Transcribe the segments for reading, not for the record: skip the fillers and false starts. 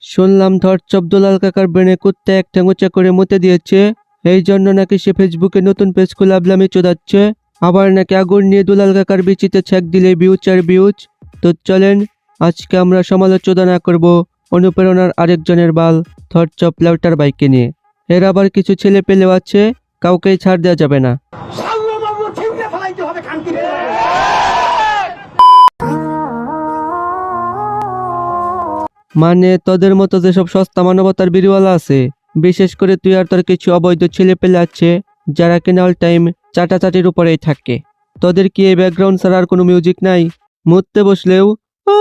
শুনলাম ধরচপ দুলাল কাকার ব্রেনে কুত্তে এক ঠেঙুচা করে মুতে দিয়েছে, এই জন্য নাকি সে ফেসবুকে নতুন পেজ খুলে আবলামি চোদাচ্ছে। আবার নাকি আগুন নিয়ে দুলাল কাকার বিচিতে ছ্যাক দিলে বিউচ আর বিউচ। তো চলেন আজকে আমরা সমালোচনা করব অনুপ্রেরণার আরেকজনের বাল ধরচপ লেউটার বাইকে নিয়ে। এর আবার কিছু ছেলে পেলেও আছে, কাউকেই ছাড় দেওয়া যাবে না। মানে তোদের মতো যেসব সস্তা মানবতার বিরিওয়ালা আছে, বিশেষ করে তুই আর তোর কিছু অবৈধ ছেলে পেলে আছে যারা কিনা অল টাইম চাটাচাটির উপরেই থাকে। তোদের কি এই ব্যাকগ্রাউন্ড ছাড়া আর কোনো মিউজিক নাই? মুততে বসলেও ও,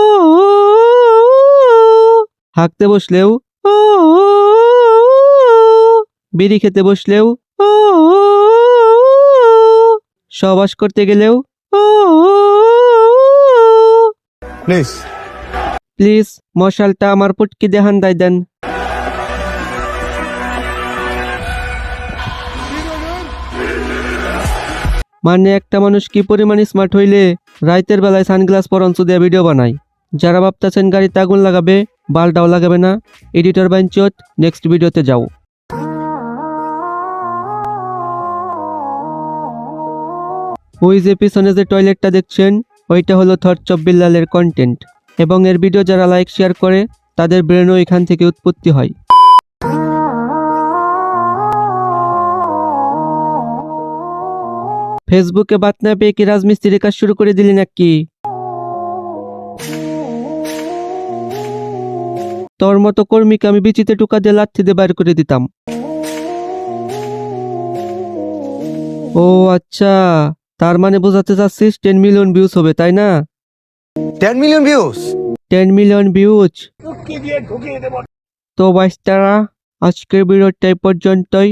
হাঁকতে বসলেও ও, বিড়ি খেতে বসলেও ও, সহবাস করতে গেলেও ও। প্লিজ মশালটা আমার পুটকি দেহান দাই দেন। মানে একটা মানুষ কি পরিমাণ স্মার্ট হইলে রাইতের বেলায় সানগ্লাস পরঞ্চ দিয়ে ভিডিও বানায়। যারা ভাবতেছেন গাড়িতে আগুন লাগাবে, বালটাও লাগাবে না, এডিটর বাইনচোত, নেক্সট ভিডিওতে যাও। ওই যে পিছনে যে টয়লেটটা দেখছেন, ওইটা হলো ধরচপ বিল্লালের কন্টেন্ট, এবং এর ভিডিও যারা লাইক শেয়ার করে তাদের ব্রেনও এখান থেকে উৎপত্তি হয়। ফেসবুকে বাত না পেয়ে কি রাজমিস্ত্রির কাজ শুরু করে দিলি নাকি? তোর মতো কর্মীকে আমি বিচিতে টুকা দিয়ে লাথি দিয়ে বাইর করে দিতাম। ও আচ্ছা, তার মানে বোঝাতে চাচ্ছিস 10 মিলিয়ন ভিউজ হবে, তাই না? 10 মিলিয়ন ভিউজ 10 মিলিয়ন ভিউজ। তো বাইস্তারা, আজকের ভিডিওটা এই পর্যন্তই।